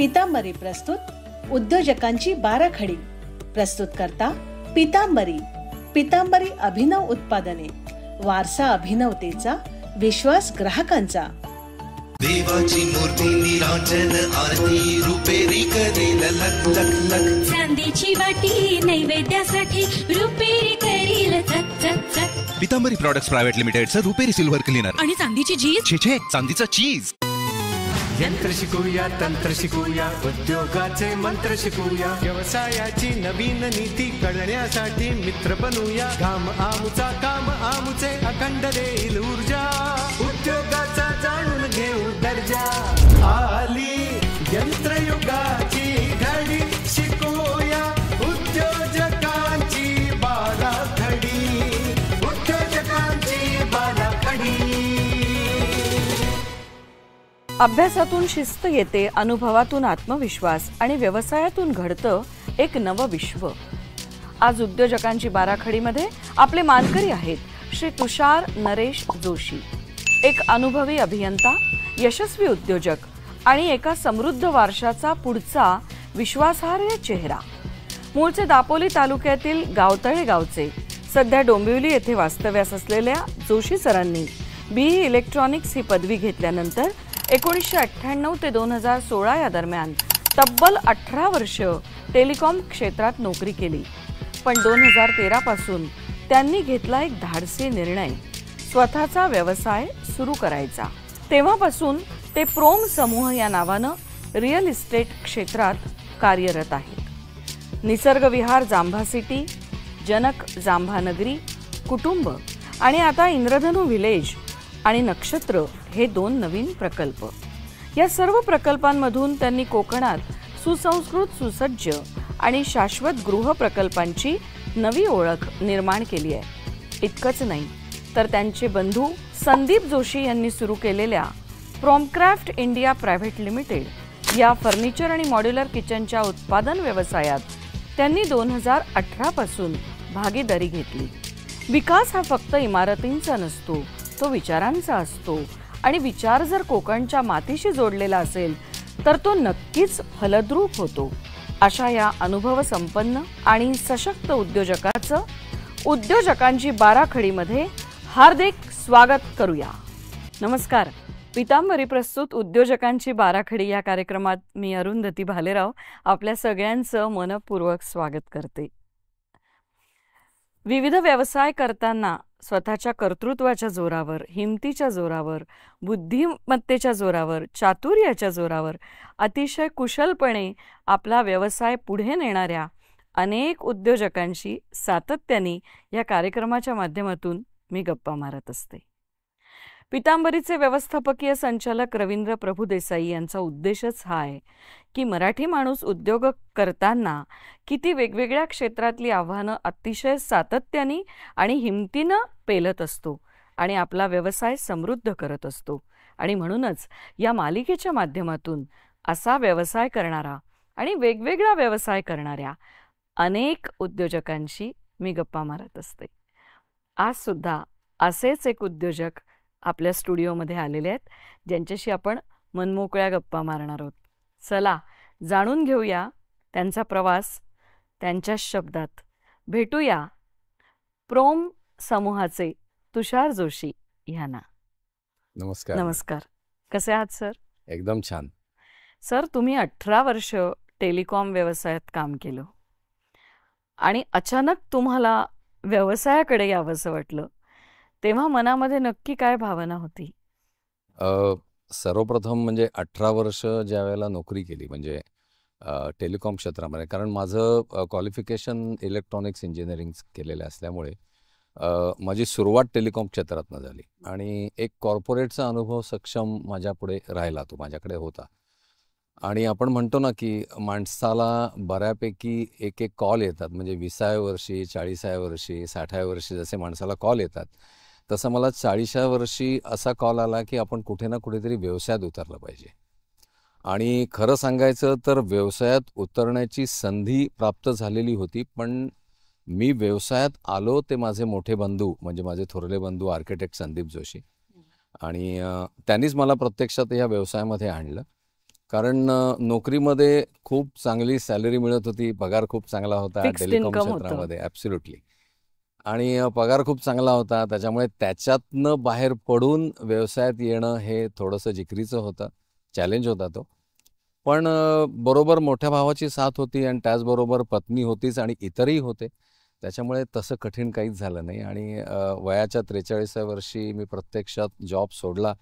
पितांबरी प्रस्तुत उद्योजकांची बाराखडी. प्रस्तुत करता पितांबरी. पितांबरी अभिनव उत्पादने. वारसा अभिनवतेचा, विश्वास ग्राहकांचा. देवाची मूर्ती निरांजन आरती रुपेरी करेल लख लख लख. चांदीची वाटी नैवेद्यासाठी रुपेरी करील चक चक चक. पितांबरी प्रॉडक्ट्स प्रायव्हेट लिमिटेडचं रुपेरी सिल्वर क्लीनर. आणि चांदीची चीज. छे छे, चांदीचं चीज. यंत्र शिकूया, तंत्र शिकूया, उद्योगाचे मंत्र शिकूया, व्यवसायाची नवीन नीती कळण्यासाठी मित्र बनूया. काम आमुचा, काम आमुचे, अखंड देईल ऊर्जा, उद्योगाचा जाणून घेऊ दर्जा. आली यंत्रयुगाची घडी, शिकूया उद्योजकांची बाराखडी, उद्योजकांची बाराखडी. अभ्यासातून शिस्त येते, अनुभवातून आत्मविश्वास आणि व्यवसायातून घडतं एक नवं विश्व. आज उद्योजकांची बाराखडीमध्ये आपले मानकरी आहेत श्री तुषार नरेश जोशी, एक अनुभवी अभियंता, यशस्वी उद्योजक आणि एका समृद्ध वारशाचा पुढचा विश्वासार्ह चेहरा. मूळचे दापोली तालुक्यातील गावतळे गावचे, सध्या डोंबिवली येथे वास्तव्यास असलेल्या जोशी सरांनी BE इलेक्ट्रॉनिक्स ही पदवी घेतल्यानंतर 1998 ते 2016 या दरम्यान तब्बल 18 वर्ष टेलिकॉम क्षेत्रात नोकरी केली. पण 2013 पासून त्यांनी घेतला एक धाडसी निर्णय, स्वतःचा व्यवसाय सुरू करायचा. तेव्हापासून ते प्रोम समूह या नावानं रिअल इस्टेट क्षेत्रात कार्यरत आहेत. निसर्गविहार जांभा सिटी, जनक जांभा नगरी, कुटुंब आणि आता इंद्रधनु विलेज आणि नक्षत्र हे 2 नवीन प्रकल्प. या सर्व प्रकल्पांमधून त्यांनी कोकणात सुसंस्कृत, सुसज्ज आणि शाश्वत गृह प्रकल्पांची नवी ओळख निर्माण केली आहे. इतकंच नाही तर त्यांचे बंधू संदीप जोशी यांनी सुरू केलेल्या प्रॉमक्राफ्ट इंडिया प्रायव्हेट लिमिटेड या फर्निचर आणि मॉड्युलर किचनच्या उत्पादन व्यवसायात त्यांनी 2018 पासून भागीदारी घेतली. विकास हा फक्त इमारतींचा नसतो, तो विचारांचा असतो आणि विचार जर कोकणच्या मातीशी जोडलेला असेल तर तो नक्कीच फलद्रूप होतो. अशा या अनुभव संपन्न आणि सशक्त उद्योजकाचं उद्योजकांची बाराखडीमध्ये हार्दिक स्वागत करूया. नमस्कार. पितांबरी प्रस्तुत उद्योजकांची बाराखडी या कार्यक्रमात मी अरुंधती भालेराव आपल्या सगळ्यांचं मनपूर्वक स्वागत करते. विविध व्यवसाय करताना स्वतःच्या कर्तृत्वाच्या जोरावर, हिमतीच्या जोरावर, बुद्धिमत्तेच्या जोरावर, चातुर्याच्या जोरावर अतिशय कुशलपणे आपला व्यवसाय पुढे नेणाऱ्या अनेक उद्योजकांशी सातत्याने या कार्यक्रमाच्या माध्यमातून मी गप्पा मारत असते. पितांबरीचे व्यवस्थापकीय संचालक रवींद्र प्रभुदेसाई यांचा उद्देशच हा आहे की मराठी माणूस उद्योग करताना किती वेगवेगळ्या क्षेत्रातली आव्हानं अतिशय सातत्याने आणि हिमतीनं पेलत असतो आणि आपला व्यवसाय समृद्ध करत असतो. आणि म्हणूनच या मालिकेच्या माध्यमातून असा व्यवसाय करणारा आणि वेगवेगळा व्यवसाय करणाऱ्या अनेक उद्योजकांशी मी गप्पा मारत असते. आज सुद्धा असेच एक उद्योजक आपल्या स्टुडिओमध्ये आलेले आहेत, ज्यांच्याशी आपण मनमोकळ्या गप्पा मारणार आहोत. चला जाणून घेऊया त्यांचा प्रवास त्यांच्या शब्दात. भेटूया प्रोम समूहाचे तुषार जोशी यांना. नमस्कार. नमस्कार. कसे आहात सर? एकदम छान. सर, तुम्ही 18 वर्ष टेलिकॉम व्यवसायात काम केलं आणि अचानक तुम्हाला व्यवसायाकडे यावंसं वाटलं, तेव्हा मनामध्ये नक्की काय भावना होती? सर्वप्रथम म्हणजे 18 वर्ष ज्या वेळेला नोकरी केली म्हणजे टेलिकॉम क्षेत्रामध्ये, कारण माझं क्वालिफिकेशन इलेक्ट्रॉनिक्स इंजिनिअरिंग केलेलं असल्यामुळे माझी सुरुवात टेलिकॉम क्षेत्रातनं झाली आणि एक कॉर्पोरेटचा अनुभव सक्षम माझ्यापुढे राहिला, तो माझ्याकडे होता. आणि आपण म्हणतो ना की माणसाला बऱ्यापैकी एक एक कॉल येतात, म्हणजे 20व्या वर्षी, 40व्या वर्षी, 60व्या वर्षी जसे माणसाला कॉल येतात, तसं मला 40व्या वर्षी असा कॉल आला की आपण कुठे ना कुठेतरी व्यवसायात उतरलं पाहिजे. आणि खरं सांगायचं तर व्यवसायात उतरण्याची संधी प्राप्त झालेली होती, पण मी व्यवसायात आलो ते माझे मोठे बंधू, म्हणजे माझे थोरले बंधू आर्किटेक्ट संदीप जोशी, आणि त्यांनीच मला प्रत्यक्षात या व्यवसायामध्ये आणलं. कारण नोकरीमध्ये खूप चांगली सॅलरी मिळत होती, पगार खूप चांगला होता Fixed टेलिकॉम income होतं. क्षेत्रामध्ये. ॲब्सोल्युटली. आणि पगार खूप चांगला होता, त्याच्यामुळे त्याच्यातनं बाहेर पडून व्यवसायात येणं हे थोडंसं जिकरीचं होतं, चॅलेंज होता तो. पण बरोबर मोठ्या भावाची साथ होती आणि त्याचबरोबर पत्नी होतीच आणि इतरही होते, त्याच्यामुळे तसं कठीण काहीच झालं नाही. आणि वयाच्या 43व्या वर्षी मी प्रत्यक्षात जॉब सोडला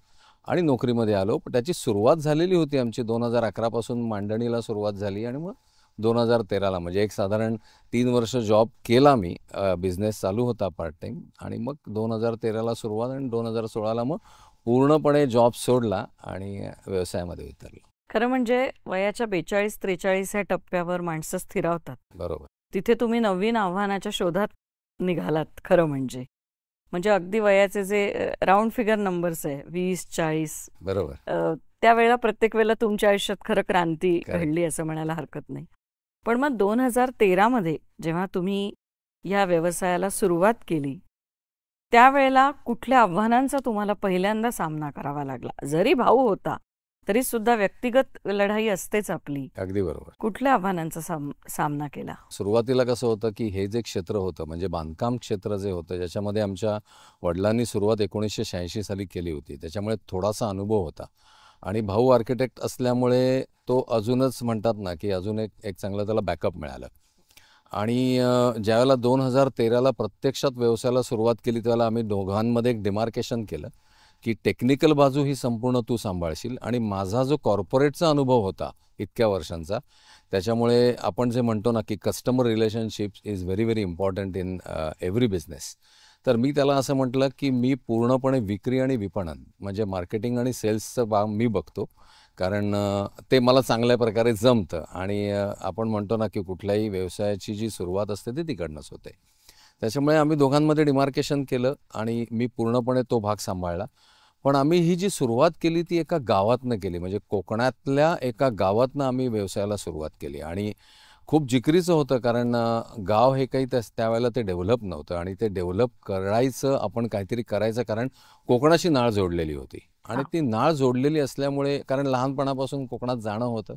आणि नोकरीमध्ये आलो. पण त्याची सुरुवात झालेली होती आमची 2011 पासून मांडणीला सुरुवात झाली आणि मग 2013ला म्हणजे एक साधारण 3 वर्ष जॉब केला मी. बिझनेस चालू होता पार्ट टाईम आणि मग 2013ला सुरुवात आणि 2016ला मग पूर्णपणे जॉब सोडला आणि व्यवसायामध्ये उतरलो. खरं म्हणजे वयाच्या 42-43 या टप्प्यावर माणसं स्थिरावतात. बरोबर. तिथे तुम्ही नवीन आव्हानाच्या शोधात निघालात खरं म्हणजे. म्हणजे अगदी वयाचे जे राऊंड फिगर नंबर्स आहे 20-40, बरोबर. त्यावेळेला प्रत्येक वेळेला तुमच्या आयुष्यात खरं क्रांती Correct. घडली असं म्हणायला हरकत नाही. पण मग 2013मध्ये जेव्हा तुम्ही या व्यवसायाला सुरुवात केली, त्यावेळेला कुठल्या आव्हानांचा तुम्हाला पहिल्यांदा सामना करावा लागला? जरी भाऊ होता तरी सुद्धा व्यक्तिगत लढाई असतेच आपली. अगदी बरोबर. कुठल्या आव्हानांचा सामना केला? सुरुवातीला कसं होतं की हे जे क्षेत्र होतं म्हणजे बांधकाम क्षेत्र जे होतं, ज्याच्यामध्ये आमच्या वडिलांनी सुरुवात 1986 साली केली होती, त्याच्यामुळे थोडासा अनुभव होता. आणि भाऊ आर्किटेक्ट असल्यामुळे तो अजूनच म्हणतात ना की अजून एक चांगलं त्याला बॅकअप मिळालं. आणि ज्यावेळेला 2013ला प्रत्यक्षात व्यवसायाला सुरुवात केली त्यावेळेला आम्ही दोघांमध्ये एक डिमार्केशन केलं की टेक्निकल बाजू ही संपूर्ण तू सांभाळशील आणि माझा जो कॉर्पोरेटचा अनुभव होता इतक्या वर्षांचा, त्याच्यामुळे आपण जे म्हणतो ना की customer relationships is very very important in every business. तर मी त्याला असं म्हटलं की मी पूर्णपणे विक्री आणि विपणन म्हणजे मार्केटिंग आणि सेल्सचं काम मी बघतो, कारण ते मला चांगल्या प्रकारे जमतं. आणि आपण म्हणतो ना की कुठल्याही व्यवसायाची जी सुरुवात असते ती तिकडनंच होते. त्याच्यामुळे आम्ही दोघांमध्ये डिमार्केशन केलं आणि मी पूर्णपणे तो भाग सांभाळला. पण आम्ही ही जी सुरुवात केली ती एका गावातनं केली, म्हणजे कोकणातल्या एका गावातनं आम्ही व्यवसायाला सुरुवात केली. आणि खूप जिकरीचं होतं, कारण गाव हे काही त्यावेळेला ते डेव्हलप नव्हतं आणि ते डेव्हलप करायचं, आपण काहीतरी करायचं, कारण कोकणाशी नाळ जोडलेली होती. आणि ती नाळ जोडलेली असल्यामुळे, कारण लहानपणापासून कोकणात जाणं होतं,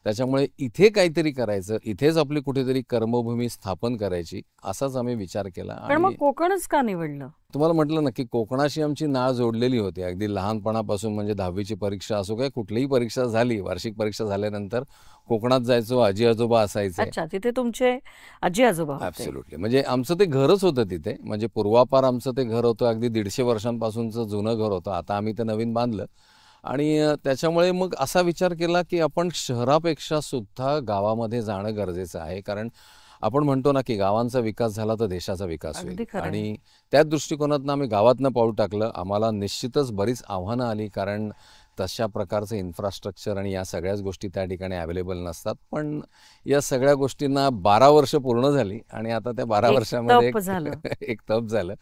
त्याच्यामुळे इथे काहीतरी करायचं, इथेच आपली कुठेतरी कर्मभूमी स्थापन करायची, असाच आम्ही विचार केला. पण मग आणि कोकणच का निवडलं? तुम्हाला म्हटलं ना की कोकणाशी आमची नाळ जोडलेली होती अगदी लहानपणापासून. म्हणजे 10वीची परीक्षा असो, काय कुठलीही परीक्षा झाली, वार्षिक परीक्षा झाल्यानंतर कोकणात जायचो, आजी आजोबा असायचे. अच्छा, तिथे तुमचे आजी आजोबा होते. ॲब्सोल्युटली. म्हणजे आमचं ते घरच होतं तिथे, म्हणजे पूर्वापार आमचं ते घर होतं, अगदी 150 वर्षांपासूनचं जुनं घर होतं. आता आम्ही ते नवीन बांधलं. आणि त्याच्यामुळे मग असा विचार केला की आपण शहरापेक्षा सुद्धा गावामध्ये जाणं गरजेचं आहे, कारण आपण म्हणतो ना की गावांचा विकास झाला तर देशाचा विकास होईल. अगदी खरं आहे. आणि त्याच दृष्टिकोनातनं आम्ही गावातनं पाऊल टाकलं. आम्हाला निश्चितच बरीच आव्हानं आली, कारण तशा प्रकारचं इन्फ्रास्ट्रक्चर आणि या सगळ्याच गोष्टी त्या ठिकाणी अवेलेबल नसतात. पण या सगळ्या गोष्टींना 12 वर्ष पूर्ण झाली आणि आता त्या 12 एक वर्षामध्ये तप झालं. एक तप झालं.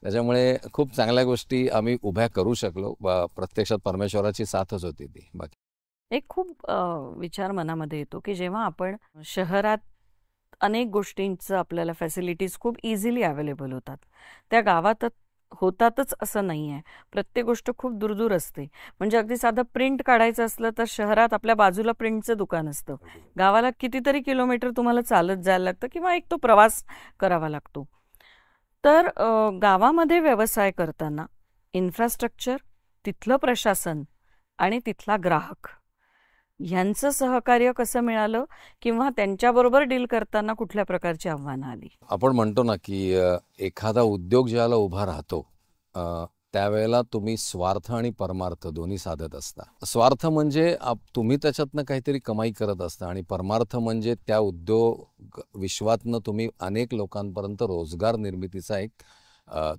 त्याच्यामुळे खूप चांगल्या गोष्टी आम्ही उभ्या करू शकलो. प्रत्यक्षात परमेश्वराची साथच होती ती. बाकी एक खूप विचार मनामध्ये येतो की जेव्हा आपण शहरात अनेक गोष्टींचं आपल्याला फॅसिलिटीज खूप इझिली अवेलेबल होतात, त्या गावात होतातच असं नाही आहे. प्रत्येक गोष्ट खूप दूर असते. म्हणजे अगदी साधं प्रिंट काढायचं असलं तर शहरात आपल्या बाजूला प्रिंटचं दुकान असतं, गावाला कितीतरी किलोमीटर तुम्हाला चालत जायला लागतं किंवा एक तो प्रवास करावा लागतो. तर गावामध्ये व्यवसाय करताना इन्फ्रास्ट्रक्चर, तिथलं प्रशासन आणि तिथला ग्राहक ह्यांचं सहकार्य कसं मिळालं, किंवा त्यांच्याबरोबर डील करताना कुठल्या प्रकारची आव्हानं आली? आपण म्हणतो ना की एखादा उद्योग ज्याला उभा राहतो त्यावेळेला तुम्ही स्वार्थ आणि परमार्थ दोन्ही साधत असता. स्वार्थ म्हणजे तुम्ही त्याच्यातनं काहीतरी कमाई करत असता आणि परमार्थ म्हणजे त्या उद्योग विश्वातनं तुम्ही अनेक लोकांपर्यंत रोजगार निर्मितीचा एक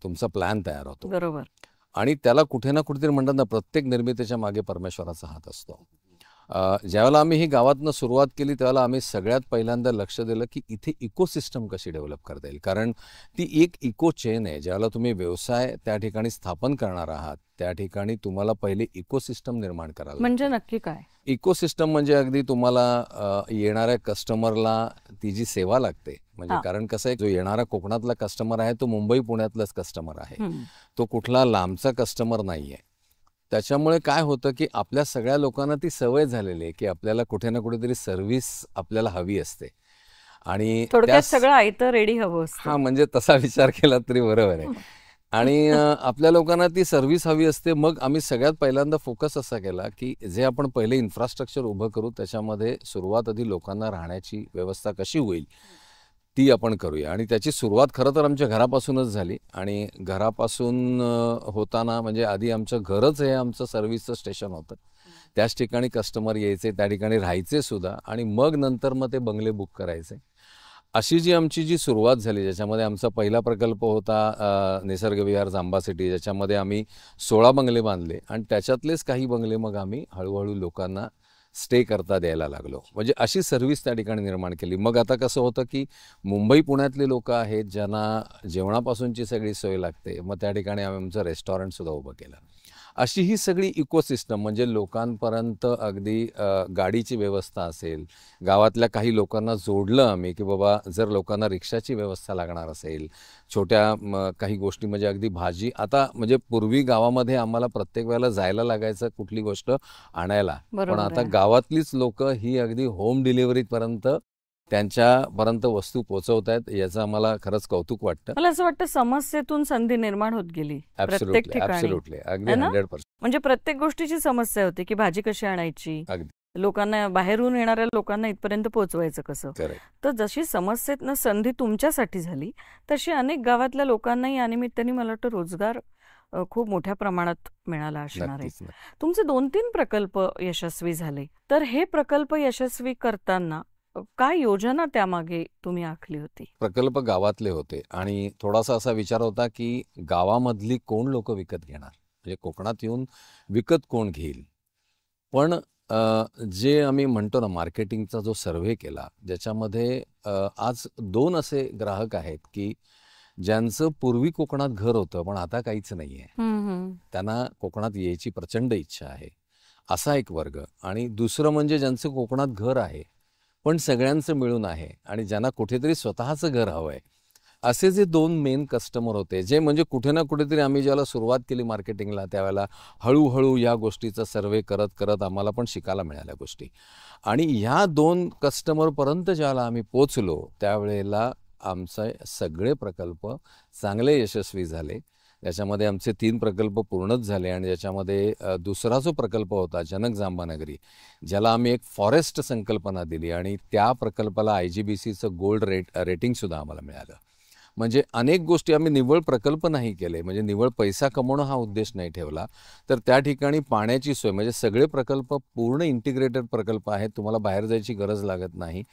तुमचा प्लॅन तयार होतो. बरोबर. आणि त्याला कुठे ना कुठेतरी म्हणतात ना, प्रत्येक निर्मितीच्या मागे परमेश्वराचा हात असतो. ज्यावेळेला आम्ही ही गावातनं सुरुवात केली त्यावेळेला आम्ही सगळ्यात पहिल्यांदा लक्ष दिलं की इथे इकोसिस्टम कशी डेव्हलप करता येईल, कारण ती एक इको चेन आहे. ज्यावेळेला तुम्ही व्यवसाय त्या ठिकाणी स्थापन करणार आहात त्या ठिकाणी तुम्हाला पहिले इकोसिस्टम निर्माण करायला. म्हणजे नक्की काय इकोसिस्टम? म्हणजे अगदी तुम्हाला येणाऱ्या कस्टमरला ती जी सेवा लागते, म्हणजे कारण कसं आहे, जो येणारा कोकणातला कस्टमर आहे तो मुंबई पुण्यातलाच कस्टमर आहे, तो कुठला लांबचा कस्टमर नाही आहे. त्याच्यामुळे काय होतं की आपल्या सगळ्या लोकांना ती सवय झालेली आहे की आपल्याला कुठे ना कुठेतरी सर्व्हिस आपल्याला हवी असते आणि थोडक्यात सगळं आयतं रेडी हवं असतं. हा, म्हणजे तसा विचार केला तरी बरोबर आहे. आणि आपल्या लोकांना ती सर्व्हिस हवी असते. मग आम्ही सगळ्यात पहिल्यांदा फोकस असा केला की जे आपण पहिले इन्फ्रास्ट्रक्चर उभं करू त्याच्यामध्ये सुरुवात आधी लोकांना राहण्याची व्यवस्था कशी होईल ती आपण करूया. आणि त्याची सुरुवात खरं तर आमच्या घरापासूनच झाली. आणि घरापासून होताना म्हणजे आधी आमचं घरच हे आमचं सर्व्हिसचं स्टेशन होतं. त्याच ठिकाणी कस्टमर यायचे, त्या ठिकाणी राहायचे सुद्धा आणि मग नंतर मग ते बंगले बुक करायचे. अशी आमची जी सुरुवात झाली, ज्याच्यामध्ये आमचा पहिला प्रकल्प होता निसर्ग विहार जांबा सिटी, ज्याच्यामध्ये आम्ही 16 बंगले बांधले आणि त्याच्यातलेच काही बंगले मग आम्ही हळूहळू लोकांना स्टे करता द्यायला लागलो. म्हणजे अशी सर्व्हिस त्या ठिकाणी निर्माण केली. मग आता कसं होतं की मुंबई पुण्यातले लोक आहेत ज्यांना जेवणापासूनची सगळी सोय लागते, मग त्या ठिकाणी आम्ही आमचं रेस्टॉरंटसुद्धा उभं केलं. अशी ही सगळी इकोसिस्टम म्हणजे लोकांपर्यंत अगदी गाडीची व्यवस्था असेल, गावातल्या काही लोकांना जोडलं आम्ही की बाबा जर लोकांना रिक्षाची व्यवस्था लागणार असेल, छोट्या काही गोष्टी म्हणजे अगदी भाजी. आता म्हणजे पूर्वी गावामध्ये आम्हाला प्रत्येक वेळेला जायला लागायचं कुठली गोष्ट आणायला, पण आता गावातलीच लोक ही अगदी होम डिलिव्हरीपर्यंत त्यांच्यापर्यंत वस्तू पोहोचवत आहेत. याचं आम्हाला खरंच कौतुक वाटतं. मला असं वाटतं समस्येतून संधी निर्माण होत गेली प्रत्येक ठिकाणी. ॲब्सोल्युटली, अगदी 100%. म्हणजे प्रत्येक गोष्टीची समस्या होती की भाजी कशी आणायची, अगदी लोकांना बाहेरून येणाऱ्या लोकांना इथपर्यंत पोहोचवायचं कसं. करेक्ट. तर जशी समस्येतनं संधी तुमच्यासाठी झाली तशी अनेक गावातल्या लोकांनाही या निमित्ताने मला वाटतं रोजगार खूप मोठ्या प्रमाणात मिळाला असणार आहे. तुमचे 2-3 प्रकल्प यशस्वी झाले. तर हे प्रकल्प यशस्वी करताना काय योजना त्यामागे तुम्ही आखली होती? प्रकल्प गावातले होते आणि थोडासा असा विचार होता की गावामधली कोण लोक विकत घेणार, म्हणजे कोकणात येऊन विकत कोण घेईल. पण जे आम्ही म्हणतो ना मार्केटिंगचा जो सर्व्हे केला, ज्याच्यामध्ये आज 2 असे ग्राहक आहेत की ज्यांचं पूर्वी कोकणात घर होतं पण आता काहीच नाही आहे. त्यांना कोकणात यायची प्रचंड इच्छा आहे, असा एक वर्ग. आणि दुसरं म्हणजे ज्यांचं कोकणात घर आहे पण सगळ्यांचं मिळून आहे आणि ज्यांना कुठेतरी स्वतःचं घर हवं आहे, असे जे 2 मेन कस्टमर होते, जे म्हणजे कुठे ना कुठेतरी आम्ही ज्याला सुरुवात केली मार्केटिंगला त्यावेळेला हळूहळू या गोष्टीचा सर्वे करत करत आम्हाला पण शिकायला मिळाल्या गोष्टी. आणि ह्या 2 कस्टमरपर्यंत ज्याला आम्ही पोचलो त्यावेळेला आमचे सगळे प्रकल्प चांगले यशस्वी झाले. त्याच्यामध्ये आमचे 3 प्रकल्प पूर्णच झाले आणि ज्याच्यामध्ये दुसरा जो प्रकल्प होता जनक जांबानगरी, ज्याला आम्ही एक फॉरेस्ट संकल्पना दिली आणि त्या प्रकल्पाला IGBCचं गोल्ड रेटिंगसुद्धा आम्हाला मिळालं. म्हणजे अनेक गोष्टी आम्ही निव्वळ प्रकल्प नाही केले, म्हणजे निव्वळ पैसा कमवणं हा उद्देश नाही ठेवला, तर त्या ठिकाणी पाण्याची सोय म्हणजे सगळे प्रकल्प पूर्ण इंटिग्रेटेड प्रकल्प आहेत. तुम्हाला बाहेर जायची गरज लागत नाही.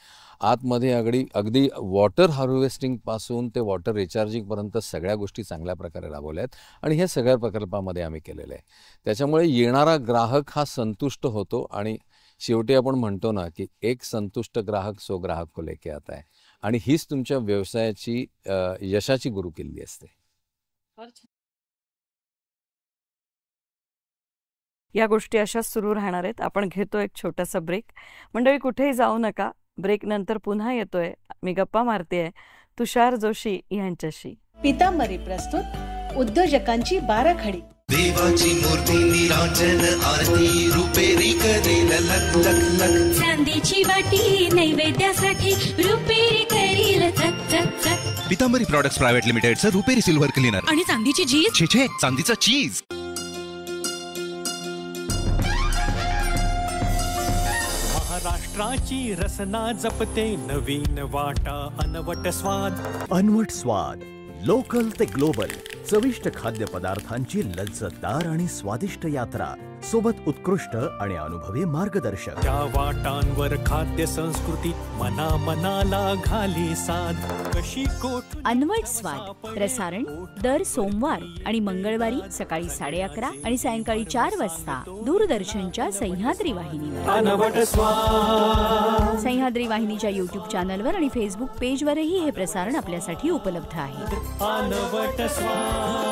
आतमध्ये अगदी वॉटर हार्वेस्टिंगपासून ते वॉटर रिचार्जिंगपर्यंत सगळ्या गोष्टी चांगल्या प्रकारे राबवल्या आहेत आणि हे सगळ्या प्रकल्पामध्ये आम्ही केलेलं आहे. त्याच्यामुळे येणारा ग्राहक हा संतुष्ट होतो आणि शेवटी आपण म्हणतो ना की एक संतुष्ट ग्राहक सो ग्राहक को लेके आता है. आणि हीच तुमच्या व्यवसायाची यशाची गुरुकिल्ली असते. या गोष्टी अशाच सुरू राहणार आहेत. आपण घेतो एक छोटासा ब्रेक. मंडळी कुठेही जाऊ नका. ब्रेक नंतर पुन्हा येतोय. मी गप्पा मारतेय तुषार जोशी यांच्याशी. पितांबरी प्रस्तुत उद्योजकांची 12 खडी. देवाची मूर्ती निरांजन आरती रुपेरी करेल लख लख लख. चांदीची वाटी नैवेद्यासाठी रुपेरी करील चक चक चक. पितांबरी प्रॉडक्ट्स प्रायव्हेट लिमिटेडचं रुपेरी सिल्व्हर क्लिनर. आणि चांदीची झीज. छे छे, चांदीचं चीज. महाराष्ट्राची रसना जपते नवीन वाटा अनवट स्वाद. अनवट स्वाद, लोकल ते ग्लोबल, चविष्ट खाद्यपदार्थांची लज्जतदार आणि स्वादिष्ट यात्रा, सोबत उत्कृष्ट आणि अनुभवी मार्गदर्शक. त्या वाटांवर खाद्य संस्कृती मना मनाला घाली साध. कशी कोठ. अनवट स्वाद प्रसारण दर सोमवार आणि मंगळवारी सकाळी 11:30 आणि सायंकाळी 4 वाजता दूरदर्शनच्या सह्याद्री वाहिनीवर. अनवट स्वाद. सह्याद्री वाहिनीच्या YouTube चॅनलवर आणि फेसबुक पेजवरही हे प्रसारण आपल्यासाठी उपलब्ध आहे. अनवट स्वाद.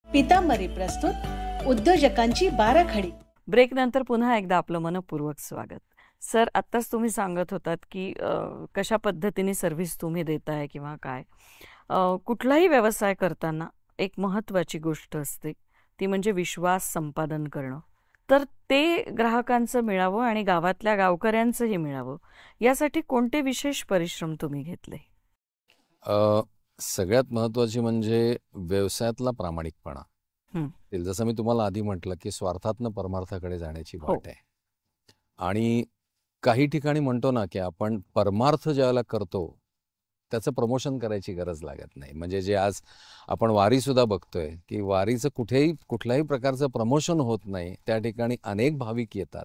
पितांबरी प्रस्तुत उद्योजकांची 12 खडी. ब्रेक नंतर पुन्हा एकदा आपलं मनपूर्वक स्वागत. सर, आत्ताच तुम्ही सांगत होतात की कशा पद्धतीने सर्व्हिस तुम्ही देताय किंवा काय. कुठलाही व्यवसाय करताना एक महत्त्वाची गोष्ट असते, ती म्हणजे विश्वास संपादन करणं. तर ते ग्राहकांचं मिळावं आणि गावातल्या गावकऱ्यांचंही मिळावं, यासाठी कोणते विशेष परिश्रम तुम्ही घेतले? सगळ्यात महत्त्वाची म्हणजे व्यवसायातला प्रामाणिकपणा. हं. जसं मी तुम्हाला आधी म्हटलं, की स्वार्थातनं परमार्थाकडे जाण्याची वाट आहे. आणि काही ठिकाणी म्हणतो ना, की आपण परमार्थ ज्यावेळेला करतो, त्याचं प्रमोशन करायची गरज लागत नाही. म्हणजे जे आज आपण वारीसुद्धा बघतोय, की वारीचं कुठल्याही प्रकारचं प्रमोशन होत नाही. त्या ठिकाणी अनेक भाविक येतात.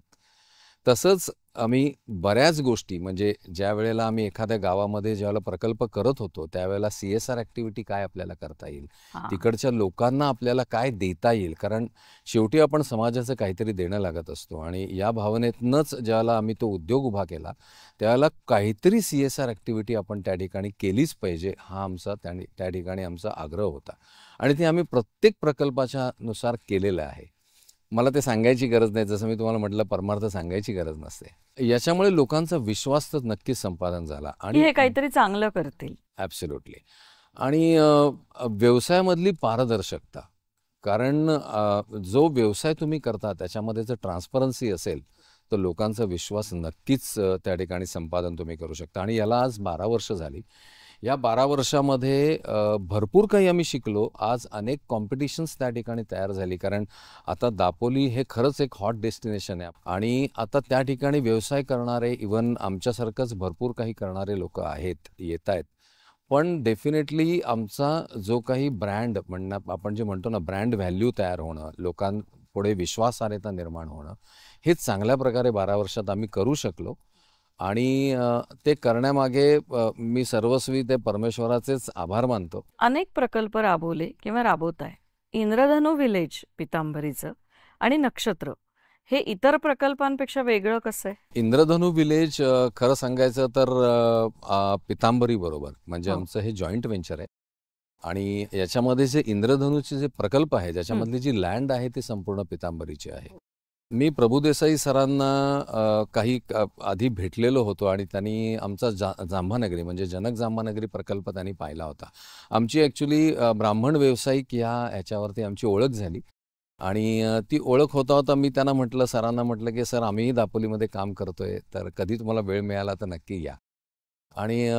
तसंच आम्ही बऱ्याच गोष्टी म्हणजे ज्या वेळेला आम्ही एखाद्या गावामध्ये ज्यावेळेला प्रकल्प करत होतो, त्यावेळेला CSR ॲक्टिव्हिटी काय आपल्याला करता येईल, तिकडच्या लोकांना आपल्याला काय देता येईल, कारण शेवटी आपण समाजाचं काहीतरी देणं लागत असतो. आणि या भावनेतनंच ज्यावेळेला आम्ही तो उद्योग उभा केला, त्यावेळेला काहीतरी CSR ॲक्टिव्हिटी आपण त्या ठिकाणी केलीच पाहिजे, हा आमचा त्या ठिकाणी आमचा आग्रह होता. आणि ते आम्ही प्रत्येक प्रकल्पाच्या नुसार केलेलं आहे. मला ते सांगायची गरज नाही, जसं मी तुम्हाला म्हटलं परमार्थ सांगायची गरज नसते. याच्यामुळे लोकांचा विश्वास तर नक्कीच संपादन झाला. आणि हे काहीतरी चांगलं करतील. ॲब्सोल्युटली. आणि व्यवसायामधली पारदर्शकता, कारण जो व्यवसाय तुम्ही करता त्याच्यामध्ये जर ट्रान्सपरन्सी असेल तर लोकांचा विश्वास नक्कीच त्या ठिकाणी संपादन तुम्ही करू शकता. आणि याला आज 12 वर्ष झाली. या 12 वर्षामध्ये भरपूर काही आम्ही शिकलो. आज अनेक कॉम्पिटिशन्स त्या ठिकाणी तयार झाली, कारण आता दापोली हे खरंच एक हॉट डेस्टिनेशन आहे. आणि आता त्या ठिकाणी व्यवसाय करणारे, इवन आमच्यासारखंच भरपूर काही करणारे लोक येत आहेत. पण डेफिनेटली आमचा जो काही ब्रँड आपण जे म्हणतो ना, ब्रँड व्हॅल्यू तयार होणं, लोकांपुढे विश्वासार्हता निर्माण होणं, हे चांगल्या प्रकारे 12 वर्षात आम्ही करू शकलो. आणि ते करण्यामागे मी सर्वस्वी ते परमेश्वराचेच आभार मानतो. अनेक प्रकल्प राबवले किंवा राबवत आहे. इंद्रधनु विलेज पितांबरीचं आणि नक्षत्र हे इतर प्रकल्पांपेक्षा वेगळं कसं आहे? इंद्रधनु विलेज खरं सांगायचं तर पितांबरी बरोबर म्हणजे आमचं हे जॉईंट व्हेंचर आहे. आणि याच्यामध्ये जे इंद्रधनुचे जे प्रकल्प आहे, ज्याच्यामधली जी लँड आहे ती संपूर्ण पितांबरीची आहे. मी प्रभुदेसाई सरांना काही आधी भेटलेलो होतो आणि त्यांनी आमचा जांभानगरी म्हणजे जनक जांभानगरी प्रकल्प त्यांनी पाहिला होता. आमची ॲक्च्युली ब्राह्मण व्यावसायिक ह्याच्यावरती आमची ओळख झाली. आणि ती ओळख होता मी त्यांना सरांना म्हटलं की सर, आम्हीही दापोलीमध्ये काम करतोय, तर कधी तुम्हाला वेळ मिळाला तर नक्की या. आणि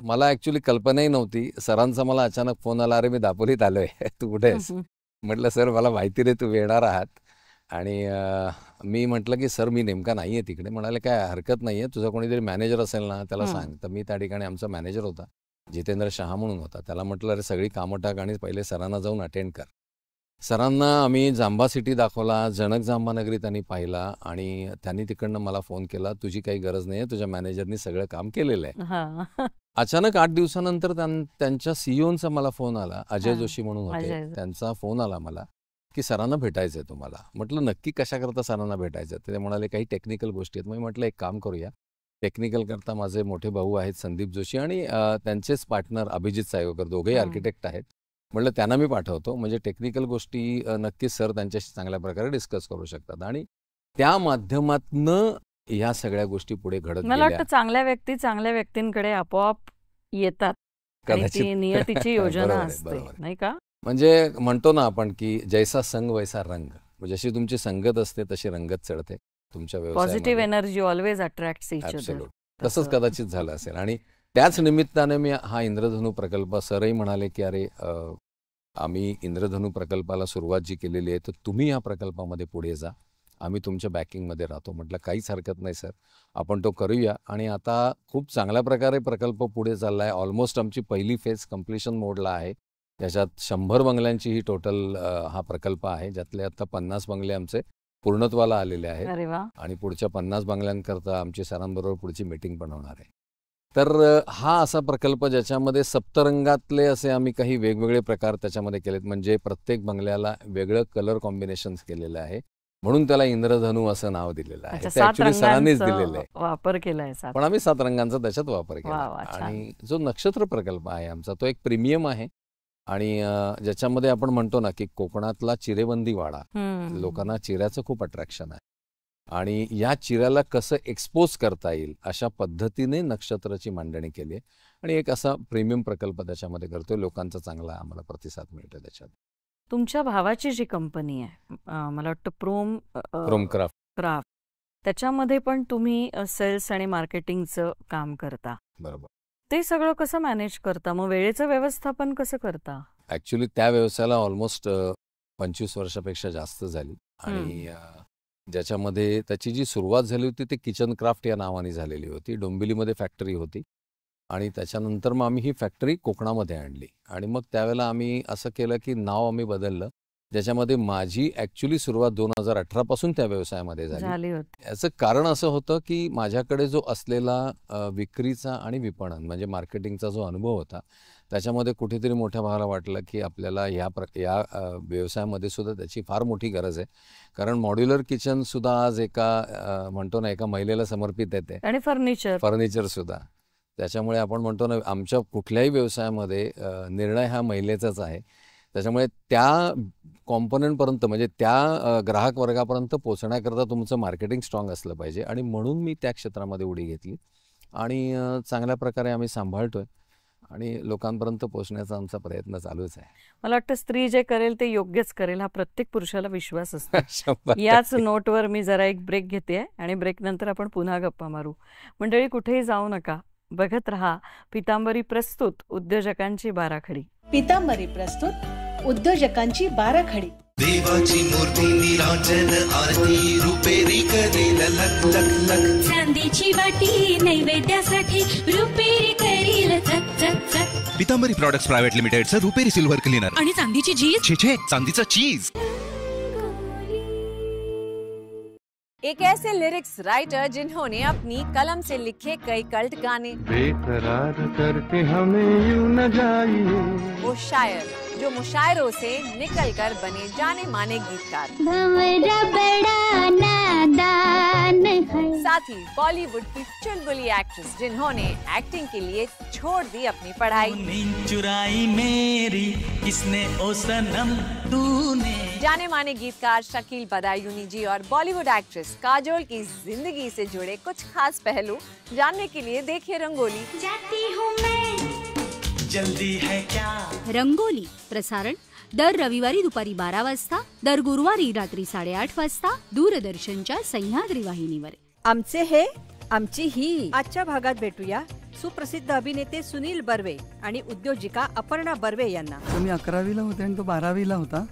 मला ॲक्च्युली कल्पनाही नव्हती. सरांचा मला अचानक फोन आला, अरे मी दापोलीत आलो आहे, तू कुठे आहेस? म्हटलं सर मला माहिती रे तू येणार आहात. आणि मी म्हटलं की सर मी नेमका नाही आहे तिकडे. म्हणाले काय हरकत नाही आहे, तुझा कोणीतरी मॅनेजर असेल ना त्याला सांग. तर मी त्या ठिकाणी आमचा मॅनेजर होता, जितेंद्र शहा म्हणून होता. त्याला म्हटलं अरे सगळी कामं टाक आणि पहिले सरांना जाऊन अटेंड कर. सरांना आम्ही जांभा सिटी दाखवला, जनक जांभानगरी त्यांनी पाहिला. आणि त्यांनी तिकडनं मला फोन केला, तुझी काही गरज नाही आहे, तुझ्या मॅनेजरनी सगळं काम केलेलं आहे. अचानक 8 दिवसानंतर त्यांच्या CEOचा मला फोन आला, अजय जोशी म्हणून होते, त्यांचा फोन आला मला की सरांना भेटायचं आहे तुम्हाला. म्हटलं नक्की कशा करता सरांना भेटायचं? ते म्हणाले काही टेक्निकल गोष्टी आहेत. मी म्हटलं एक काम करूया, टेक्निकल करता माझे मोठे भाऊ आहेत संदीप जोशी आणि त्यांचेच पार्टनर अभिजित सायवकर, दोघेही आर्किटेक्ट आहेत. म्हटलं त्यांना मी पाठवतो, म्हणजे टेक्निकल गोष्टी नक्कीच सर त्यांच्याशी चांगल्या प्रकारे डिस्कस करू शकतात. आणि त्या माध्यमातनं ह्या सगळ्या गोष्टी पुढे घडत गेल्या. मला वाटतं चांगल्या व्यक्ती चांगल्या व्यक्तींकडे आपोआप येतात. ती नियतीची योजना असते, नाही का? म्हणजे म्हणतो ना आपण की जैसा संग वैसा रंग, जशी तुमची संगत असते तशी रंगत चढते तुमच्या व्यवसायामध्ये. Positive energy always attracts each other. तसंच कदाचित झालं असेल. आणि त्याच निमित्ताने मी हा इंद्रधनु प्रकल्प, सरही म्हणाले की अरे आम्ही इंद्रधनु प्रकल्पाला सुरुवात जी केलेली आहे तर तुम्ही या प्रकल्पामध्ये पुढे जा, आम्ही तुमच्या बॅकिंगमध्ये राहतो. म्हटलं काहीच हरकत नाही सर, आपण तो करूया. आणि आता खूप चांगल्या प्रकारे प्रकल्प पुढे चालला आहे. ऑलमोस्ट आमची पहिली फेज कम्प्लिशन मोडला आहे. त्याच्यात 100 बंगल्यांची ही टोटल हा प्रकल्प आहे, ज्यातले आता 50 बंगले आमचे पूर्णत्वाला आलेले आहेत. आणि पुढच्या 50 बंगल्यांकरता आमची सरांबरोबर पुढची मीटिंग पण होणार आहे. तर हा असा प्रकल्प ज्याच्यामध्ये सप्तरंगातले असे आम्ही काही वेगवेगळे प्रकार त्याच्यामध्ये केलेत. म्हणजे प्रत्येक बंगल्याला वेगळं कलर कॉम्बिनेशन्स केलेलं आहे, म्हणून त्याला इंद्रधनु असं नाव दिलेलं आहे. ते ॲक्च्युली सरांनीच दिलेलं आहे, वापर केलाय, पण आम्ही 7 रंगांचा त्याच्यात वापर केला. आणि जो नक्षत्र प्रकल्प आहे आमचा तो एक प्रीमियम आहे. आणि ज्याच्यामध्ये आपण म्हणतो ना की कोकणातला चिरेबंदी वाडा, लोकांना चिऱ्याचं खूप अट्रॅक्शन आहे. आणि या चिऱ्याला कसं एक्सपोज करता येईल अशा पद्धतीने नक्षत्राची मांडणी केली आहे आणि एक असा प्रीमियम प्रकल्प त्याच्यामध्ये करतोय. लोकांचा चांगला आम्हाला प्रतिसाद मिळतो त्याच्यात. तुमच्या भावाची जी कंपनी आहे मला वाटतं क्राफ्ट, त्याच्यामध्ये पण तुम्ही सेल्स आणि मार्केटिंगचं काम करता. बरोबर. ते सगळं कसं मॅनेज करता? मग वेळेचं व्यवस्थापन कसं करता? ॲक्च्युली त्या व्यवसायाला ऑलमोस्ट 25 वर्षापेक्षा जास्त झाली आणि ज्याच्यामध्ये त्याची जी सुरुवात झाली होती ते किचन क्राफ्ट या नावाने झालेली होती. डोंबिवलीमध्ये फॅक्टरी होती आणि त्याच्यानंतर मग आम्ही ही फॅक्टरी कोकणामध्ये आणली आणि मग त्यावेळेला आम्ही असं केलं की नाव आम्ही बदललं, ज्याच्यामध्ये माझी ॲक्च्युली सुरुवात 2018 पासून त्या व्यवसायामध्ये झाली होती. याचं कारण असं होतं की माझ्याकडे जो असलेला विक्रीचा आणि विपणन म्हणजे मार्केटिंगचा जो अनुभव होता त्याच्यामध्ये कुठेतरी मोठ्या भावाला वाटलं की आपल्याला या व्यवसायामध्ये सुद्धा त्याची फार मोठी गरज आहे. कारण मॉड्युलर किचन सुद्धा आज म्हणतो ना एका महिलेला समर्पित येते आणि फर्निचर सुद्धा. त्याच्यामुळे आपण म्हणतो ना आमच्या कुठल्याही व्यवसायामध्ये निर्णय हा महिलेचाच आहे. त्याच्यामुळे त्या कॉम्पोनंटपर्यंत म्हणजे त्या ग्राहक वर्गापर्यंत पोहोचण्याकरता तुमचं मार्केटिंग स्ट्रॉंग असलं पाहिजे आणि म्हणून मी त्या क्षेत्रामध्ये उडी घेतली आणि चांगल्या प्रकारे आम्ही सांभाळतोय आणि लोकांपर्यंत पोहोचण्याचा आमचा प्रयत्न चालूच आहे. मला वाटतं स्त्री जे करेल ते योग्यच करेल हा प्रत्येक पुरुषाला विश्वास असतो. याच नोटवर मी जरा एक ब्रेक घेते आणि ब्रेक नंतर आपण पुन्हा गप्पा मारू. मंडळी कुठेही जाऊ नका, बघत रहा पितांबरी प्रस्तुत उद्योजकांची बाराखडी. पितांबरी प्रस्तुत उद्योजकांची बाराखडी. देवाची मूर्ती निराजन आरती रुपेरी करेल लख लख लख. चांदीची वाटी नैवेद्यासाठी रुपेरी करील चक चक चक. पितांबरी प्रोडक्ट्स प्राइवेट लिमिटेडचं रुपेरी सिल्वर क्लीनर. आणि चांदीची जीज. छे चांदीचं चीज. एक ऐसे लिरिक्स राइटर जिन्होंने अपनी कलम से लिखे कई कल्ट गाने, बेकरार करके हमें यूं न जाइए, वो शायर जो मुशायरों से निकलकर बने जाने माने गीतकार, भंवरा बड़ा नादान है. साथ ही बॉलीवुड की चुलबुली एक्ट्रेस जिन्होंने एक्टिंग के लिए छोड़ दी अपनी पढ़ाई. नींद चुराई मेरी किसने ओ सनम तूने. जाने माने गीतकार शकील बदायूनी जी और बॉलीवुड एक्ट्रेस काजोल की जिंदगी से जुड़े कुछ खास पहलू जानने के लिए देखिए रंगोली. जाती हूँ मैं. जल्दी है क्या. रंगोली प्रसारण दर रविवारी दुपारी 12 वाजता, दर गुरुवारी रात्री 8:30 वाजता दूरदर्शनच्या सह्याद्री वाहिनीवर. आमचे हे आमची ही. आजच्या भागात भेटूया सुप्रसिद्ध अभिनेते सुनील बर्वे आणि उद्योजिका अपर्णा बर्वे यांना. मी 11वीला होते आणि तो 12वीला होता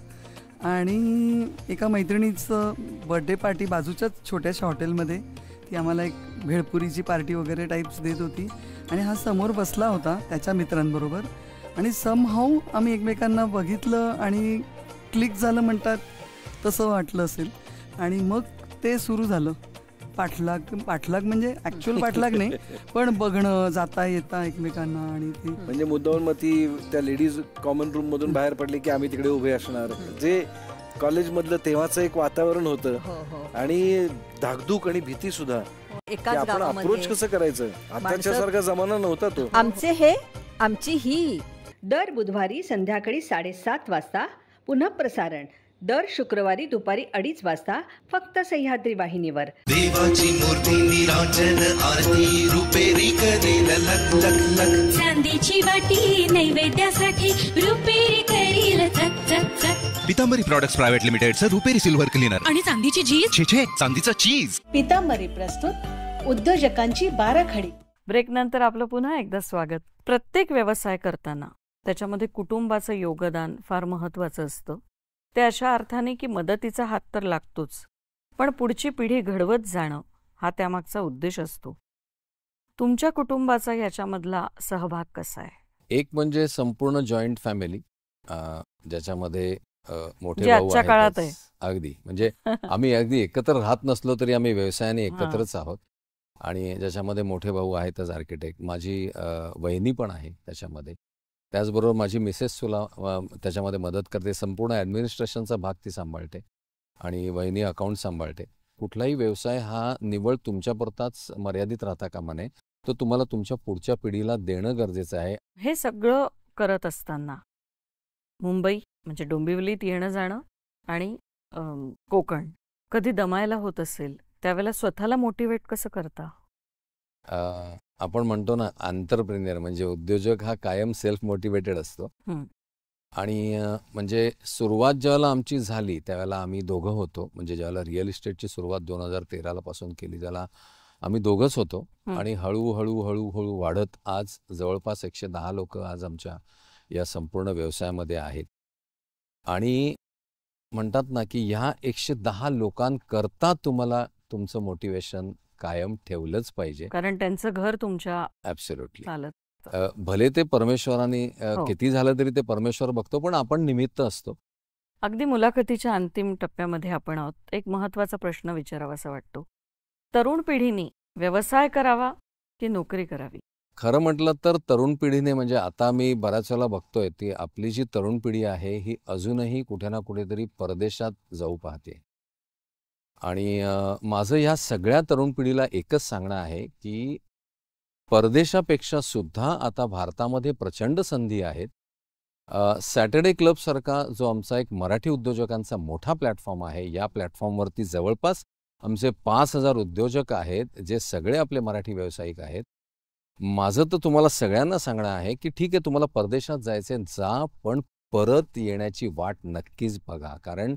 आणि एका मैत्रिणीचं बर्थडे पार्टी बाजूच्याच छोट्याशा हॉटेलमध्ये ती आम्हाला एक भेळपुरीची पार्टी वगैरे टाईप्स देत होती आणि हा समोर बसला होता त्याच्या मित्रांबरोबर आणि समहाऊ आम्ही एकमेकांना बघितलं आणि क्लिक झालं म्हणतात तसं वाटलं असेल आणि मग ते सुरू झालं. पाठलाग म्हणजे ॲक्च्युअल पाठलाग नाही पण बघणं जाता येता एकमेकांना आणि ते म्हणजे मुद्दाहून मग ती त्या लेडीज कॉमन रूम मधून बाहेर पडली की आम्ही तिकडे उभे असणार. जे कॉलेजमधलं तेव्हाचं एक वातावरण होतं आणि धाकधूक आणि भीती सुद्धा. आपण अप्रोच कसं करायचं आताच्या सारखा जमाना नव्हता तो. आमचे हे आमची ही. दर बुधवारी संध्याकाळी 7:30 वाजता पुन्हा प्रसारण दर शुक्रवारी दुपारी 2:30 वाजता फक्त सह्याद्री वाहिनीवर. देवाची मूर्ती निराजन आरती रुपेरी करेल लख लख लख. चांदीची वाटी नैवेद्यासाठी रुपेरी करील चक चक चक. पितांबरी प्रोडक्ट्स प्राइवेट लिमिटेडचं रुपेरी सिल्वर क्लीनर. आणि चांदीची जीज. छे चांदीचं चीज. पितांबरी प्रस्तुत उद्योजकांची बाराखडी. ब्रेक नंतर आपलं पुन्हा एकदा स्वागत. प्रत्येक व्यवसाय करताना त्याच्यामध्ये कुटुंबाचं योगदान फार महत्वाचं असतं. ते अशा अर्थाने की मदतीचा हात तर लागतोच, पण पुढची पिढी घडवत जाणं हा त्यामागचा उद्देश असतो. तुमच्या कुटुंबाचा याच्यामधला सहभाग कसा आहे? एक म्हणजे संपूर्ण जॉईंट फॅमिली ज्याच्यामध्ये मोठे जे भाऊ आजच्या काळात आहे. अगदी म्हणजे आम्ही अगदी एकत्र राहत नसलो तरी आम्ही व्यवसायाने एकत्रच आहोत आणि ज्याच्यामध्ये मोठे भाऊ आहेतच आर्किटेक्ट, माझी वहिनी पण आहे त्याच्यामध्ये. त्याचबरोबर माझी मिसेस सुला त्याच्यामध्ये मदत करते. संपूर्ण ॲडमिनिस्ट्रेशनचा भाग ती सांभाळते आणि वहिनी अकाउंट सांभाळते. कुठलाही व्यवसाय हा निव्वळ तुमच्यापुरताच मर्यादित राहता कामा नये, तो तुम्हाला तुमच्या पुढच्या पिढीला देणं गरजेचं आहे. हे सगळं करत असताना मुंबई म्हणजे डोंबिवलीत येणं जाणं आणि कोकण कधी दमायला होत असेल त्यावेळेला स्वतःला मोटिवेट कसं करता? आपण म्हणतो ना, एंटरप्रेन्युअर म्हणजे उद्योजक हा कायम सेल्फ मोटिवेटेड असतो. आणि म्हणजे सुरुवात ज्यावेळेला आमची झाली त्यावेळेला आम्ही दोघं होतो. म्हणजे ज्यावेळेला रिअल इस्टेटची सुरुवात 2013 पासून केली त्याला आम्ही दोघंच होतो. आणि हळूहळू वाढत आज जवळपास 110 लोक आज आमच्या या संपूर्ण व्यवसायामध्ये आहेत. आणि म्हणतात ना की ह्या 110 लोकांकरता तुम्हाला तुमचं मोटिवेशन कायम ठेवलंच पाहिजे, कारण त्यांचं घर तुमच्या ॲब्सोल्युटली चालत. भले ते परमेश्वराने किती झालं तरी ते परमेश्वर बघतो, पण आपण निमित्त असतो. अगदी मुलाखतीच्या अंतिम टप्प्यामध्ये आपण आहोत. एक महत्त्वाचा प्रश्न विचारावासा वाटतो. तरुण पिढीने व्यवसाय करावा की नोकरी करावी? खरं म्हटलं तर तरुण पिढीने म्हणजे आता मी बऱ्याच वेळेला बघतोय ती आपली जी तरुण पिढी आहे ही अजूनही कुठे ना कुठेतरी परदेशात जाऊ पाहते. आणि माझं ह्या सगळ्या तरुण पिढीला एकच सांगणं आहे की परदेशापेक्षा सुद्धा आता भारतामध्ये प्रचंड संधी आहेत. सॅटर्डे क्लबसारखा जो आमचा एक मराठी उद्योजकांचा मोठा प्लॅटफॉर्म आहे, या प्लॅटफॉर्मवरती जवळपास आमचे 5,000 उद्योजक आहेत जे सगळे आपले मराठी व्यावसायिक आहेत. माझं तर तुम्हाला सगळ्यांना सांगणं आहे की ठीक आहे, तुम्हाला परदेशात जायचे जा, पण परत येण्याची वाट नक्कीच बघा. कारण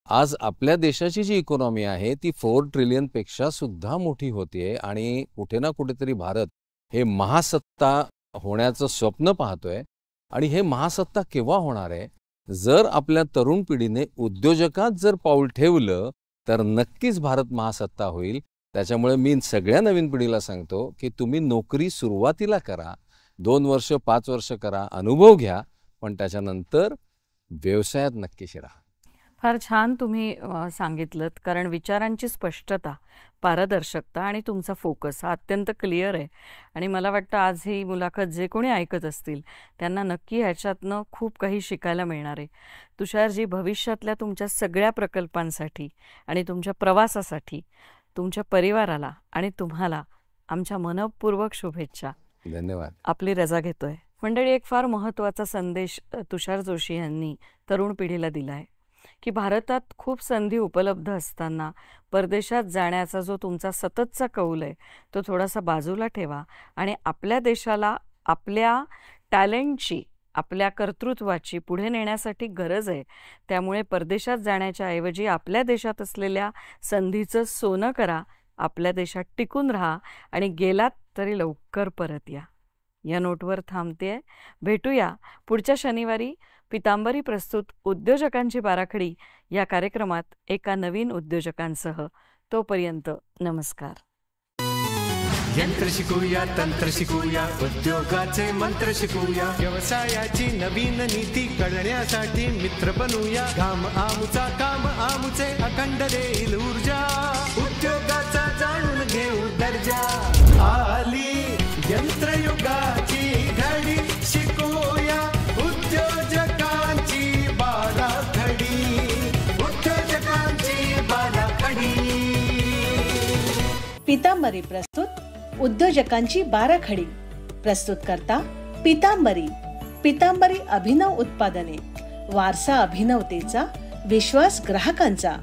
आज आपल्या देशाची जी इकॉनॉमी आहे ती 4 ट्रिलियनपेक्षा सुद्धा मोठी होतीये. आणि कुठे ना कुठेतरी भारत हे महासत्ता होण्याचं स्वप्न पाहतोय. आणि हे महासत्ता केव्हा होणार आहे? जर आपल्या तरुण पिढीने उद्योजकात जर पाऊल ठेवलं तर नक्कीच भारत महासत्ता होईल. त्याच्यामुळे मी सगळ्या नवीन पिढीला सांगतो की तुम्ही नोकरी सुरुवातीला करा, 2 वर्ष 5 वर्ष करा, अनुभव घ्या, पण त्याच्यानंतर व्यवसायात नक्की शिरा. फार छान तुम्ही सांगितलं, कारण विचारांची स्पष्टता, पारदर्शकता आणि तुमचा फोकस हा अत्यंत क्लिअर आहे. आणि मला वाटतं आज ही मुलाखत जे कोणी ऐकत असतील त्यांना नक्की ह्याच्यातनं खूप काही शिकायला मिळणार आहे. तुषारजी, भविष्यातल्या तुमच्या सगळ्या प्रकल्पांसाठी आणि तुमच्या प्रवासासाठी तुमच्या परिवाराला आणि तुम्हाला आमच्या मनपूर्वक शुभेच्छा. धन्यवाद. आपली रजा घेतोय. मंडळी, एक फार महत्त्वाचा संदेश तुषार जोशी यांनी तरुण पिढीला दिला आहे की भारतात खूप संधी उपलब्ध असताना परदेशात जाण्याचा जो तुमचा सततचा कौल आहे तो थोडासा बाजूला ठेवा आणि आपल्या देशाला आपल्या टॅलेंटची, आपल्या कर्तृत्वाची पुढे नेण्यासाठी गरज आहे. त्यामुळे परदेशात जाण्याच्या ऐवजी आपल्या देशात असलेल्या संधीचं सोनं करा, आपल्या देशात टिकून राहा आणि गेलात तरी लवकर परत या. या नोटवर थांबतेय. भेटूया पुढच्या शनिवारी पितांबरी प्रस्तुत उद्योजकांची बाराखडी या कार्यक्रमात एका नवीन उद्योजकांसह. तोपर्यंत नमस्कार. यंत्र शिकूया, तंत्र शिकूया, उद्योगाचे मंत्र शिकूया, व्यवसायाची नवीन नीती कळण्यासाठी मित्र बनूया. काम आमुचा, काम आमुचे, अखंड देईल ऊर्जा, उद्योगाचा जाणून घेऊ दर्जा. आली यंत्रयुगाची घडी, शिकूया उद्योजकांची बाराखडी, उद्योजकांची बाराखडी. पितांबरी प्रस्तुत उद्योजकांची बाराखडी. प्रस्तुत करता पितांबरी. पितांबरी अभिनव उत्पादने, वारसा अभिनवतेचा, विश्वास ग्राहकांचा.